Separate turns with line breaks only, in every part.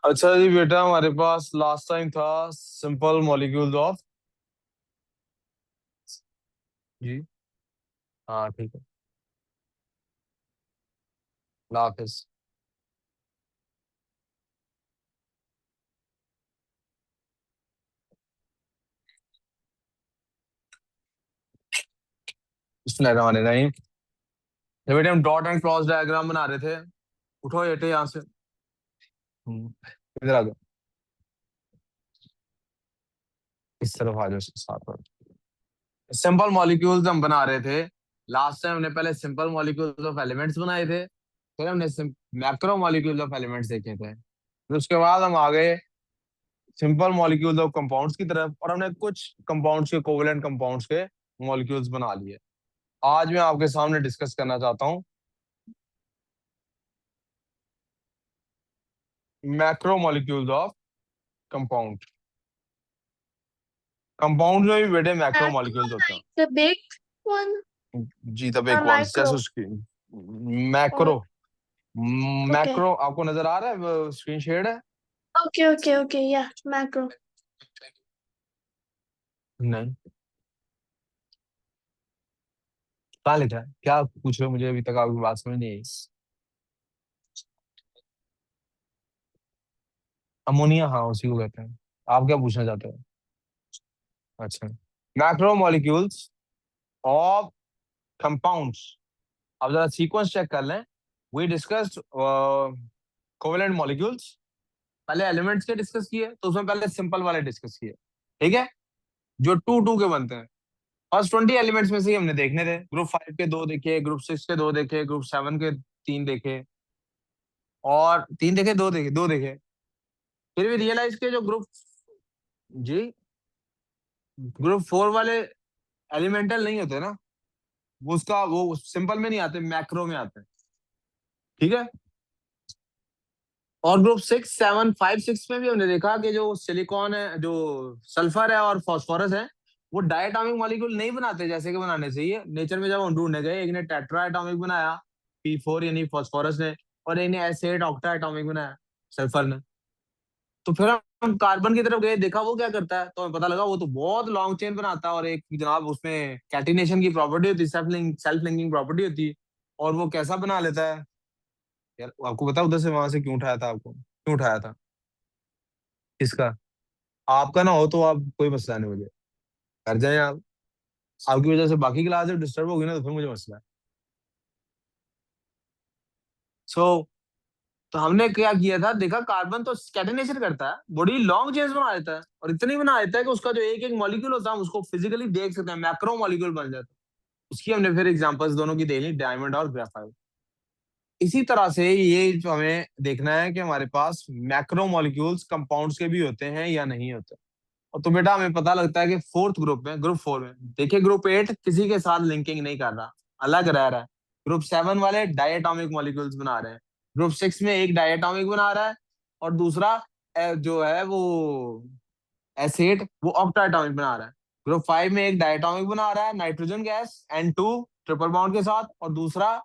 अच्छा जी बेटा, हमारे पास लास्ट टाइम था सिंपल मॉलिक्यूल्स ऑफ। जी। हाँ ठीक है। अल्लाह हाफिज। बिस्मिल्लाहिर्रहमानिर्रहीम। जब बेटे हम डॉट एंड क्रॉस डायग्राम बना रहे थे, उठो बेटे यहाँ से। इधर आ जाओ, इस तरफ आ जाओ, साथ में। सिंपल मॉलिक्यूल्स हम बना रहे थे। लास्ट टाइम हमने पहले सिंपल मॉलिक्यूल्स ऑफ एलिमेंट्स बनाए थे, फिर हमने मैक्रो मॉलिक्यूल्स ऑफ एलिमेंट्स देखे थे, फिर उसके बाद हम आ गए सिंपल मॉलिक्यूल्स ऑफ कंपाउंड्स की तरफ, और हमने कुछ कंपाउंड्स के कोवेलेंट कंपाउंड्स के मॉलिक्यूल्स बना लिए। आज मैं आपके सामने डिस्कस करना चाहता हूँ macro molecules of compound. Compound में भी बेटे मैक्रो
Macro
मॉलिक्यूल्स होते हैं।
like the big one
जी, द
or
बिग वंस, जैसे
micro?
उसकी
Oh,
मैक्रो।
okay.
मैक्रो आपको नजर आ रहा है, स्क्रीन शेड है?
Okay, okay, okay. Yeah, macro.
नहीं, कहाँ लिखा है? क्या पूछ रहे हो मुझे? अभी तक आपकी बात समझ नहीं आई। अमोनिया, हाँ उसी को कहते हैं। आप क्या पूछना चाहते हो? अच्छा, मैक्रो मॉलिक्यूल्स ऑफ कंपाउंड्स। अब जरा सीक्वेंस चेक कर लें। We discussed covalent molecules. पहले एलिमेंट्स के डिस्कस किए, तो उसमें पहले सिंपल वाले डिस्कस किए, ठीक है, जो टू टू के बनते हैं। फर्स्ट 20 एलिमेंट्स में से ही हमने देखने थे। ग्रुप 5 के दो देखे, ग्रुप 6 के दो देखे, ग्रुप 7 के तीन देखे, और तीन देखे, दो देखे। फिर भी रियलाइज किया जो ग्रुप, जी, ग्रुप 4 वाले एलिमेंटल नहीं होते ना, वो उसका वो सिंपल में नहीं आते, मैक्रो में आते हैं, ठीक है। और ग्रुप 6, 7, 5, 6 में भी हमने देखा कि जो सिलिकॉन है, जो सल्फर है और फास्फोरस है, वो डायटोमिक मॉलिक्यूल नहीं बनाते जैसे कि बनाने चाहिए। नेचर में जब हम ढूंढने गए, एक ने टेट्रा एटॉमिक बनाया, P4 यानी फास्फोरस ने, और एक ने एस8 ऑक्टा एटॉमिक बनाया, सल्फर ने। तो फिर हम कार्बन की तरफ गए, देखा वो क्या करता है, तो हमें पता लगा वो तो बहुत लॉन्ग चेन बनाता है, और एक जनाब उसमें कैटिनेशन की प्रॉपर्टी होती है, सेल्फ लिंकिंग प्रॉपर्टी होती है। और वो कैसा बना लेता है यार, आपको पता है उधर से वहां से क्यों उठाया था? आपको क्यों उठाया था? किसका? आपका ना हो तो आप, कोई मसला नहीं मुझे, कर जाए आप। आपकी वजह से बाकी क्लास डिस्टर्ब होगी ना, तो फिर मुझे मसला है। सो तो हमने क्या किया था, देखा कार्बन तो कैटेनेशन करता है, बड़ी लॉन्ग चेन्स बना देता है, और इतनी बना देता है कि उसका जो एक एक मॉलिक्यूल होता है हम उसको फिजिकली देख सकते हैं, मैक्रो मॉलिक्यूल बन जाता है। उसकी हमने फिर एग्जांपल्स दोनों की दे ली, डायमंड और ग्रेफाइट। इसी तरह से ये जो हमें देखना है कि हमारे पास मैक्रो मॉलिक्यूल्स कंपाउंड्स के भी होते हैं या नहीं होते। और तो बेटा हमें पता लगता है कि फोर्थ ग्रुप में, ग्रुप 4 में देखिए, ग्रुप 8 किसी के साथ लिंकिंग नहीं कर रहा, अलग रह रहा है। ग्रुप 7 वाले डायटोमिक मॉलिक्यूल्स बना रहे हैं। ग्रुप 6 में एक डायटोमिक बना रहा है, और दूसरा जो है वो एसिड, वो ऑक्टाटॉमिक बना रहा है। ग्रुप 5 में एक डायटोमिक बना रहा है, nitrogen gas N2 triple bond के साथ, और दूसरा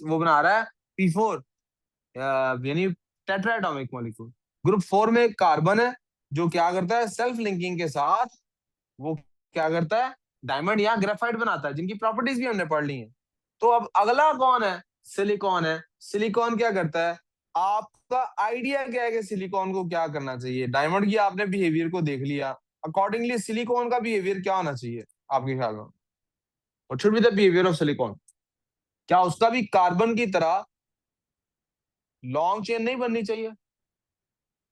वो बना रहा है P4, यानी टेट्राएटॉमिक मॉलिक्यूल। ग्रुप 4 में एक कार्बन है, जो क्या करता है, सेल्फ लिंकिंग के साथ वो क्या करता है, डायमंड या ग्रेफाइट बनाता है, जिनकी प्रॉपर्टीज भी हमने पढ़ ली है। तो अब अगला कौन है? सिलिकॉन है। सिलिकॉन क्या करता है? आपका आइडिया क्या है कि सिलिकॉन को क्या करना चाहिए? डायमंड की आपने बिहेवियर को देख लिया, अकॉर्डिंगली सिलिकॉन का बिहेवियर क्या होना चाहिए आपके ख्याल में? What should be the behaviour of silicon? क्या उसका भी कार्बन की तरह लॉन्ग चेन नहीं बननी चाहिए?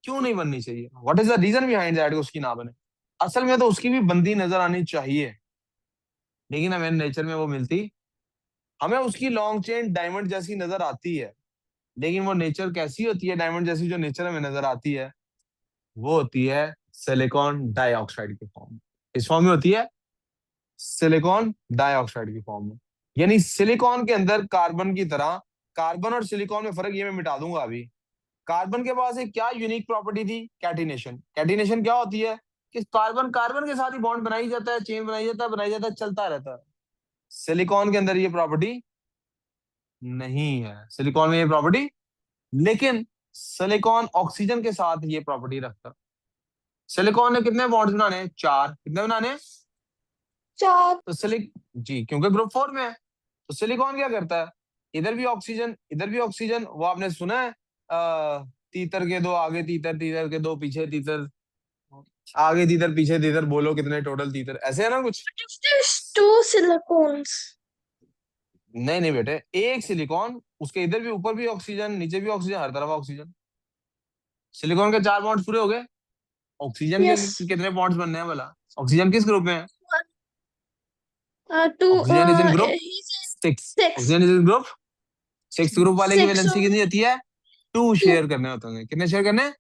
क्यों नहीं बननी चाहिए? What is the reason behind that उसकी ना बने? असल में तो उसकी भी बनती नजर आनी चाहिए, लेकिन हमें नेचर में वो मिलती, हमें उसकी लॉन्ग चेन डायमंड जैसी नजर आती है। लेकिन वो नेचर कैसी होती है डायमंड जैसी, जो नेचर हमें नजर आती है, वो होती है सिलिकॉन डाइऑक्साइड के फॉर्म में। इस फॉर्म में होती है, सिलिकॉन डाइऑक्साइड की फॉर्म में। यानी सिलिकॉन के अंदर कार्बन की तरह, कार्बन और सिलिकॉन में फर्क ये मैं मिटा दूंगा अभी। कार्बन के पास एक क्या यूनिक प्रॉपर्टी थी? कैटिनेशन। कैटिनेशन क्या होती है कि कार्बन कार्बन के साथ ही बॉन्ड बनाई जाता है, चेन बनाई जाता है, चलता रहता है। सिलिकॉन के अंदर ये प्रॉपर्टी नहीं है, सिलिकॉन में ये प्रॉपर्टी। लेकिन सिलिकॉन ऑक्सीजन के साथ ये प्रॉपर्टी रखता है। सिलिकॉन ने कितने बॉन्ड्स बनाने हैं? 4। कितने बनाने हैं?
4
तो जी, क्योंकि ग्रुप 4 में है। तो सिलिकॉन क्या करता है? इधर भी ऑक्सीजन, इधर भी ऑक्सीजन। वो आपने सुना है तीतर के दो आगे तीतर, तीतर के दो पीछे तीतर, आगे तीतर पीछे तीतर, बोलो कितने टोटल तीतर, ऐसे है ना कुछ।
if there's 2 silicones?
नहीं नहीं बेटे, एक सिलिकॉन, उसके इधर भी ऊपर भी ऑक्सीजन, नीचे भी ऑक्सीजन, हर तरफ ऑक्सीजन। सिलिकॉन के 4 बॉन्ड्स पूरे हो गए। ऑक्सीजन के
Yes.
कितने बॉन्ड्स बनने हैं भला? ऑक्सीजन किस ग्रुप में है?
2
oxygen is in group
he's in
6।
6.
Oxygen is in group 6 group वाले की
6
वैलेंसी
only.
कितनी होती है? 2
2.
शेयर करने होते हैं। कितने शेयर करने हैं?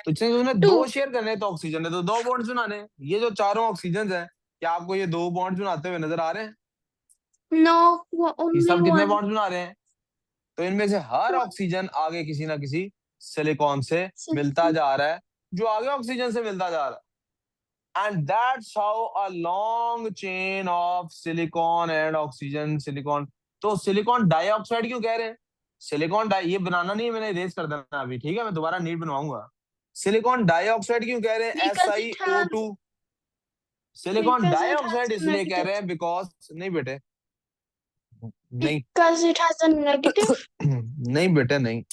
तो इसने 2
2.
शेयर करने हैं, तो ऑक्सीजन है तो 2 बॉन्ड्स बनाने हैं। ये जो चारों ऑक्सीजन है, क्या आपको ये 2 बॉन्ड्स बनाते हुए नजर आ रहे हैं?
No,
ये
only
सब कितने
one.
बॉन्ड्स बना रहे हैं? तो इनमें से हर
One
ऑक्सीजन आगे किसी ना किसी सिलिकॉन से मिलता
silicone.
जा रहा है, जो आगे ऑक्सीजन से मिलता जा रहा है। And that's how a long chain of silicon and oxygen silicon। तो सिलिकॉन डाइऑक्साइड क्यों कह रहे हैं? सिलिकॉन डाई, ये बनाना नहीं है, मैंने इरेज कर देना अभी, ठीक है, मैं दोबारा नीट बनवाऊंगा। सिलिकॉन डाइऑक्साइड क्यों कह रहे हैं? As
Because
I
it
O
has
two silicon
because it has
dioxide
a
इसलिए कह
negative.
रहे हैं बिकॉज, नहीं बेटे, नहीं
Because it has a negative.
नहीं बेटे नहीं,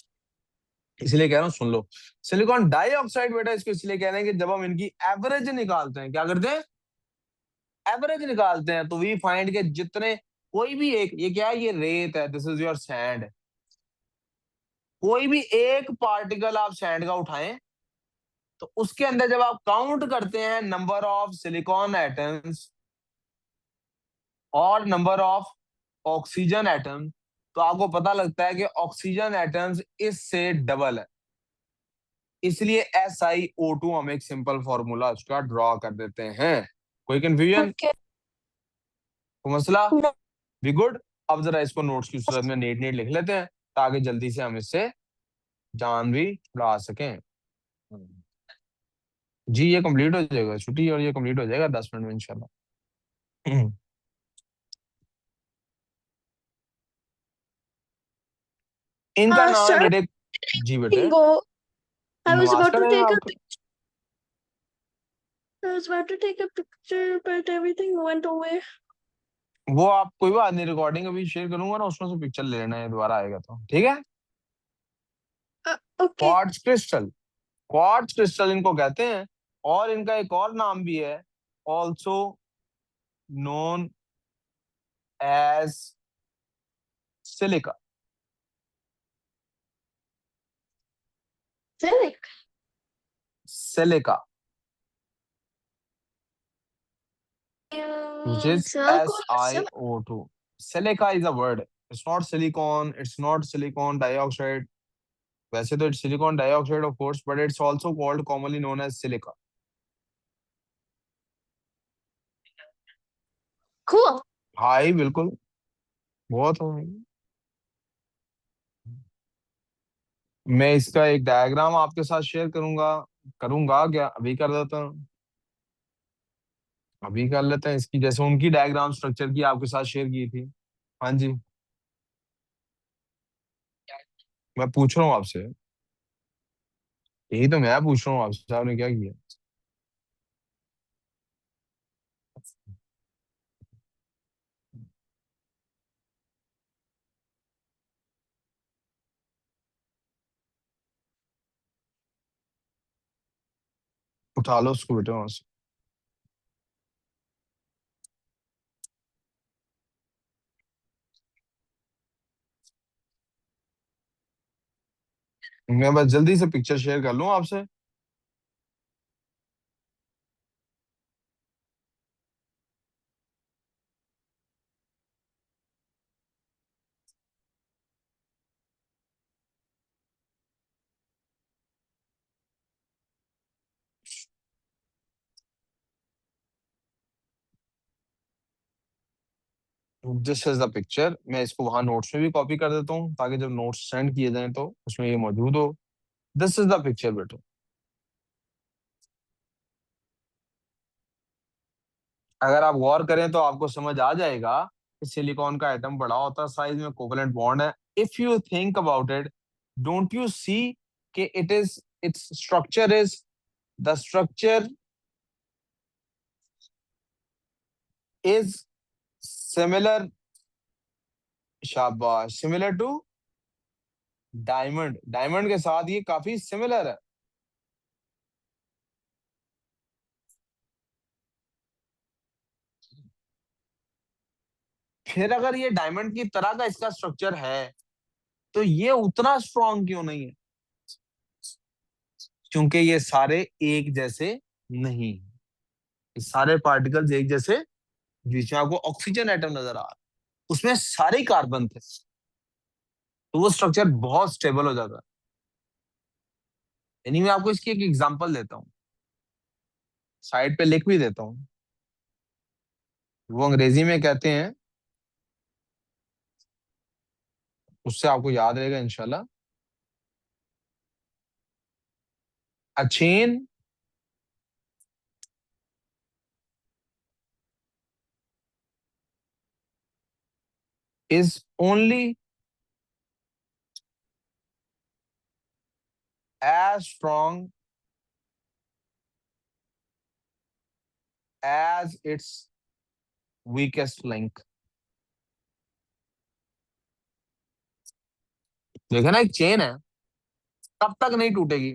इसलिए कह रहा हूँ, सुन लो। सिलिकॉन डाइऑक्साइड बेटा इसको इसलिए कह रहे हैं कि जब हम इनकी एवरेज निकालते हैं, क्या करते हैं? एवरेज निकालते हैं, तो वी फाइंड के जितने, कोई भी एक, ये क्या है? ये रेत है, दिस इज योर सैंड। कोई भी एक पार्टिकल आप सैंड का उठाएं, तो उसके अंदर जब आप काउंट करते हैं नंबर ऑफ सिलिकॉन एटम्स और नंबर ऑफ ऑक्सीजन एटम, तो आपको पता लगता है कि ऑक्सीजन एटम्स इससे डबल है। इसलिए SiO2 हम एक सिंपल फॉर्मूला उसका ड्रॉ कर देते हैं। कोई कंफ्यूजन?
Okay.
कोई मसला?
No.
We good. अब जरा इसको नोट्स की सूरत में नीट नीट लिख लेते हैं, ताकि जल्दी से हम इससे जान भी छुड़ा सकें। जी, ये कंप्लीट हो जाएगा छुट्टी, और ये कंप्लीट हो जाएगा 10 मिनट में इंशाल्लाह। इनका नाम है
Sir,
बेटे, जी बेटे,
go. I was
नमाज
about
का
to
टाइम है
take a
आपका?
I was about to take a picture, but everything went away.
वो आप कोई बात नहीं, रिकॉर्डिंग अभी शेयर करूंगा ना, उसमें से पिक्चर ले लेना है, दोबारा आएगा तो ठीक है।
Okay.
Quartz crystal, quartz crystal इनको कहते हैं, और इनका एक और नाम भी है, also known as silica.
Silic.
Silica, which is
Silicone or silicone?
SiO2। Silica is a word. It's not silicon. It's not silicon dioxide. वैसे तो it's silicon dioxide of course, but it's also called commonly known as silica।
Cool.
हाँ ही बिल्कुल, बहुत हो। मैं इसका एक diagram आपके साथ शेयर करूंगा, करूंगा क्या? अभी कर देता हूँ, अभी कर लेते हैं इसकी, जैसे उनकी डायग्राम स्ट्रक्चर की आपके साथ शेयर की थी। हाँ जी, मैं पूछ रहा हूँ आपसे, यही तो मैं पूछ रहा हूँ आपसे, आपने क्या किया? उठा लो उसको बेटे वहां से। मैं बस जल्दी से पिक्चर शेयर कर लूँ आपसे। This is the picture. मैं इसको वहां नोट्स में भी कॉपी कर देता हूँ, ताकि जब नोट्स सेंड किए जाएं तो उसमें ये मौजूद हो। दिस इज द पिक्चर बेटे। अगर आप गौर करें तो आपको समझ आ जाएगा कि सिलिकॉन का एटम बड़ा होता है साइज में, कोवलेंट बॉन्ड है। If you think about it, don't you see कि its structure is the structure is similar, शाबाश, similar to डायमंड, डायमंड के साथ ये काफी सिमिलर है। फिर अगर ये डायमंड की तरह का इसका स्ट्रक्चर है तो ये उतना स्ट्रॉन्ग क्यों नहीं है? क्योंकि ये सारे एक जैसे नहीं, ये सारे पार्टिकल्स एक जैसे, बीच में आपको ऑक्सीजन एटम नजर आ रहा है, उसमें सारे कार्बन थे, तो वो स्ट्रक्चर बहुत स्टेबल हो जाता है। यानी मैं आपको इसकी एक एग्जांपल देता हूँ, साइड पे लिख भी देता हूँ। वो अंग्रेजी में कहते हैं, उससे आपको याद रहेगा इंशाल्लाह। A chain is only as strong as its weakest link। देखा ना, एक चेन है, तब तक नहीं टूटेगी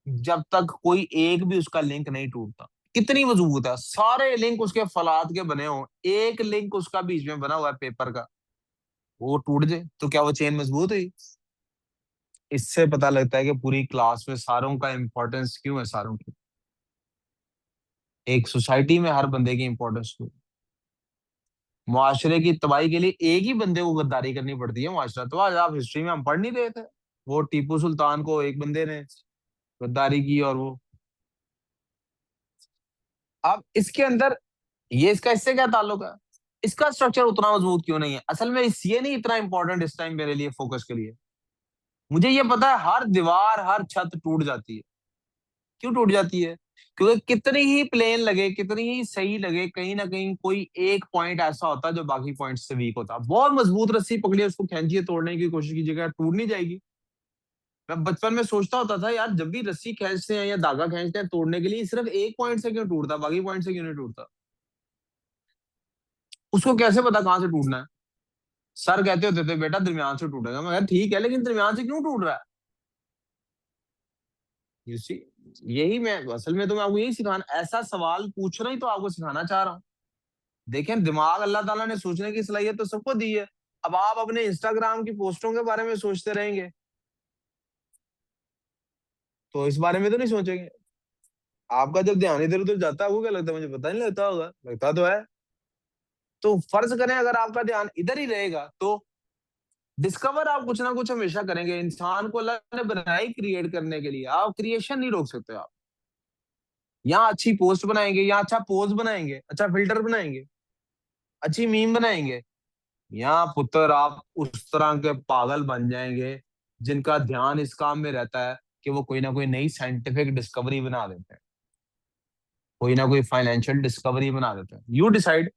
जब तक कोई एक भी उसका लिंक नहीं टूटता। कितनी मजबूत है, सारे लिंक उसके फलाद के बने हो, एक लिंक उसका बीच में बना हुआ है पेपर का, वो टूट जाए तो क्या वो चेन मजबूत हुई? इससे पता लगता है कि पूरी क्लास में सारों का इंपॉर्टेंस क्यों है, सारों की, एक सोसाइटी में हर बंदे की इंपॉर्टेंस क्यों। मुआशरे की तबाही के लिए एक ही बंदे को गद्दारी करनी पड़ती है मुआशरा, तो आज आप हिस्ट्री में हम पढ़ नहीं रहे थे, वो टीपू सुल्तान को एक बंदे ने गद्दारी की, और वो अब इसके अंदर, ये इसका इससे क्या ताल्लुक है? इसका स्ट्रक्चर उतना मजबूत क्यों नहीं है? असल में इस ये नहीं इतना इंपॉर्टेंट इस टाइम मेरे लिए, फोकस के लिए। मुझे ये पता है हर दीवार हर छत टूट जाती है। क्यों टूट जाती है? क्योंकि कितनी ही प्लेन लगे, कितनी ही सही लगे, कहीं ना कहीं कोई एक पॉइंट ऐसा होता है जो बाकी पॉइंट से वीक होता है। बहुत मजबूत रस्सी पकड़िए, उसको खींचिए, तोड़ने की कोशिश कीजिएगा, टूट नहीं जाएगी। मैं बचपन में सोचता होता था यार, जब भी रस्सी खींचते हैं या धागा खींचते हैं तोड़ने के लिए, सिर्फ एक पॉइंट से क्यों टूटता, बाकी पॉइंट से क्यों नहीं टूटता? उसको कैसे पता कहाँ से टूटना है? सर कहते होते थे बेटा दरमियान से टूटेगा, मैं ठीक है, लेकिन दरमियान से क्यों टूट रहा है? यू सी, यही मैं असल में तो मैं आपको यही सिखाना, ऐसा सवाल पूछना ही तो आपको सिखाना चाह रहा हूँ। देखें, दिमाग अल्लाह ताला ने सोचने की सलाहियत तो सबको दी है। अब आप अपने इंस्टाग्राम की पोस्टों के बारे में सोचते रहेंगे तो इस बारे में तो नहीं सोचेंगे। आपका जब ध्यान इधर उधर जाता है, वो क्या लगता है, मुझे पता नहीं लगता होगा, लगता तो है। तो फर्ज करें अगर आपका ध्यान इधर ही रहेगा तो डिस्कवर आप कुछ ना कुछ हमेशा करेंगे। इंसान को अल्लाह ने बनाया ही क्रिएट करने के लिए, आप क्रिएशन नहीं रोक सकते। आप यहाँ अच्छी पोस्ट बनाएंगे, यहाँ अच्छा पोज बनाएंगे, अच्छा फिल्टर बनाएंगे, अच्छी मीम बनाएंगे, यहाँ पुत्र आप उस तरह के पागल बन जाएंगे जिनका ध्यान इस काम में रहता है कि वो कोई ना कोई नई साइंटिफिक डिस्कवरी बना देते हैं, कोई ना कोई फाइनेंशियल डिस्कवरी बना देते हैं। You decide.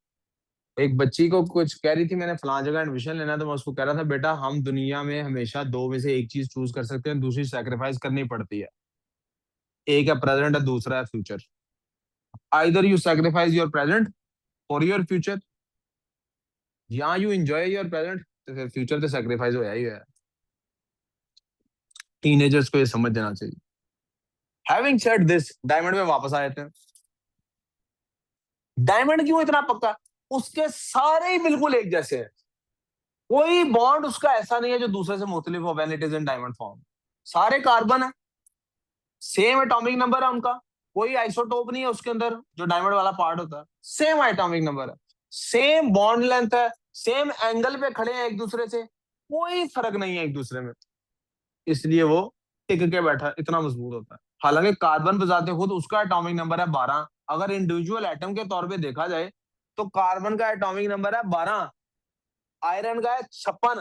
एक बच्ची को कुछ कह रही थी, मैंने फलां जगह एडमिशन लेना है, तो मैं उसको कह रहा था बेटा हम दुनिया में हमेशा दो में से एक चीज चूज कर सकते हैं, दूसरी सैक्रिफाइस करनी पड़ती है। एक है प्रेजेंट है, दूसरा है future. Either you sacrifice your present for your future, या यू एंजॉय योर प्रेजेंट, तो फिर फ्यूचर तो सैक्रिफाइस होया ही है। टीनेजर्स को ये समझ जाना चाहिए। हैविंग सेड दिस, डायमंड में वापस आ जाते हैं। डायमंड क्यों इतना पक्का? उसके सारे ही बिल्कुल एक जैसे हैं, कोई बॉन्ड उसका ऐसा नहीं है जो दूसरे से मुख्तलिफ हो when it is in diamond form. सारे कार्बन है, सेम एटॉमिक नंबर है उनका, कोई आइसोटोप नहीं है उसके अंदर जो डायमंड वाला पार्ट होता है, सेम एटॉमिक नंबर है, सेम बॉन्ड लेंथ है, सेम एंगल पे खड़े हैं एक दूसरे से, कोई फर्क नहीं है एक दूसरे में। इसलिए वो टिक के बैठा, इतना मजबूत होता है। हालांकि कार्बन बजाते खुद उसका एटॉमिक नंबर है 12। अगर इंडिविजुअल एटम के तौर पे देखा जाए तो कार्बन का एटॉमिक नंबर है 12, आयरन का है 56,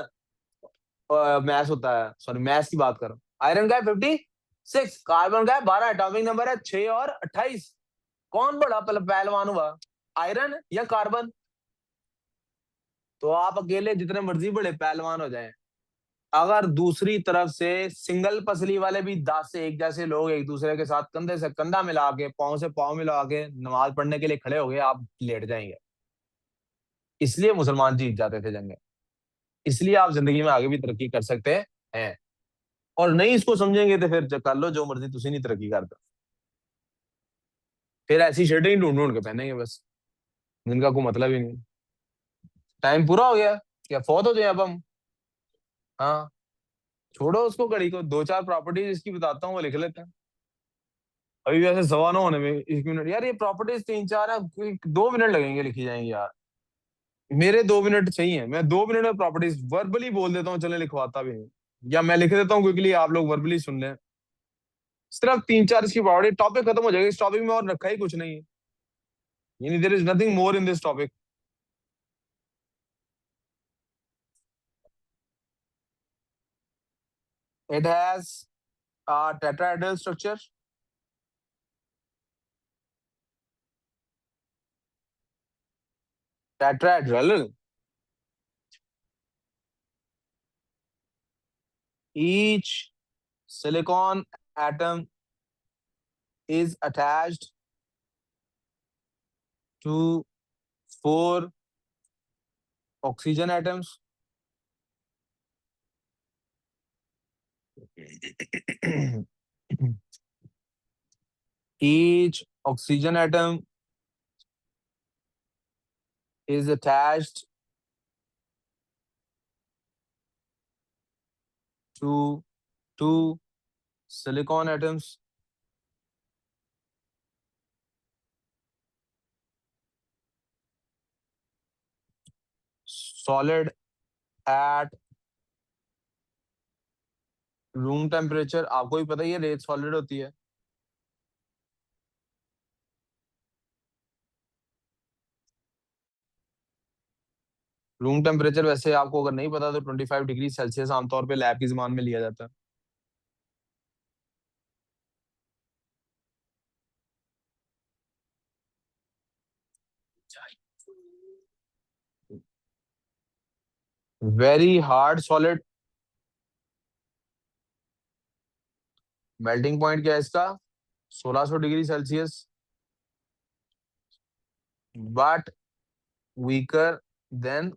मैथ होता है, सॉरी मैथ की बात कर रहा हूँ, आयरन का है 56, कार्बन का है 12, एटॉमिक नंबर है 6 और 28। कौन बड़ा पहलवान हुआ, आयरन या कार्बन? तो आप अकेले जितने मर्जी बड़े पहलवान हो जाएं, अगर दूसरी तरफ से सिंगल पसली वाले भी 10 से एक जैसे लोग एक दूसरे के साथ कंधे से कंधा मिला के पाँव से पाँव मिला के नमाज पढ़ने के लिए खड़े हो गए, आप लेट जाएंगे। इसलिए मुसलमान जीत जाते थे जंगे। इसलिए आप जिंदगी में आगे भी तरक्की कर सकते हैं। और नहीं इसको समझेंगे तो फिर कर लो जो मर्जी, तुसी नहीं तरक्की करता। फिर ऐसी शर्टें ही ढूंढ ढूंढ के पहनेंगे बस, जिनका कोई मतलब ही नहीं। टाइम पूरा हो गया, क्या फौत हो जाए अब हम? हाँ, छोड़ो उसको, घड़ी को। दो चार प्रॉपर्टीज इसकी बताता हूँ, वो लिख लेते हैं। अभी वैसे 9:15 होने में 1 मिनट यार, ये प्रॉपर्टीज 3-4 है, कोई 2 मिनट लगेंगे लिखी जाएंगी यार। मेरे 2 मिनट चाहिए, मैं 2 मिनट में प्रॉपर्टीज वर्बली बोल देता हूँ, चले लिखवाता भी नहीं। या मैं लिख देता हूँ क्विकली, आप लोग वर्बली सुन लें। सिर्फ 3-4 इसकी प्रॉपर्टी, टॉपिक खत्म हो जाएगा। इस टॉपिक में और रखा ही कुछ नहीं है, यानी there is nothing more in this topic. It has a tetrahedral structure. Tetrahedral. Each silicon atom is attached to 4 oxygen atoms. Each oxygen atom is attached to 2 silicon atoms. Solid at room temperature. आपको भी पता ही है रेत solid होती है। Room temperature वैसे आपको अगर नहीं पता तो 25 डिग्री सेल्सियस आमतौर पे लैब की जुबान में लिया जाता है। Very hard solid, melting point क्या है इसका? 1600 degree Celsius. But weaker then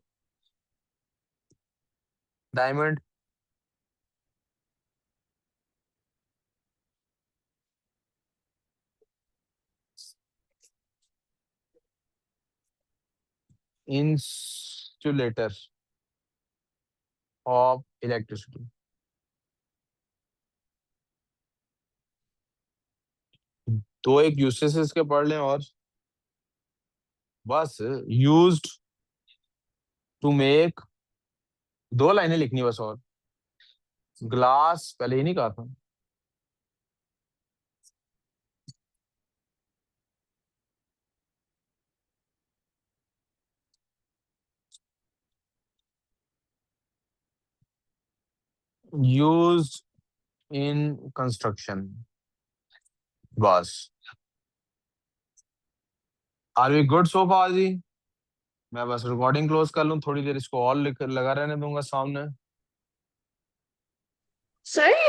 diamond. Insulator of electricity. तो एक यूसेस के पढ़ लें और बस। यूज्ड टू मेक, 2 लाइनें लिखनी बस। और ग्लास पहले ही नहीं कहा था। यूज्ड इन कंस्ट्रक्शन, बस। आर वी गुड सो फार जी? मैं बस रिकॉर्डिंग क्लोज कर लूं, थोड़ी देर इसको और लगा रहने दूंगा सामने।
Sorry?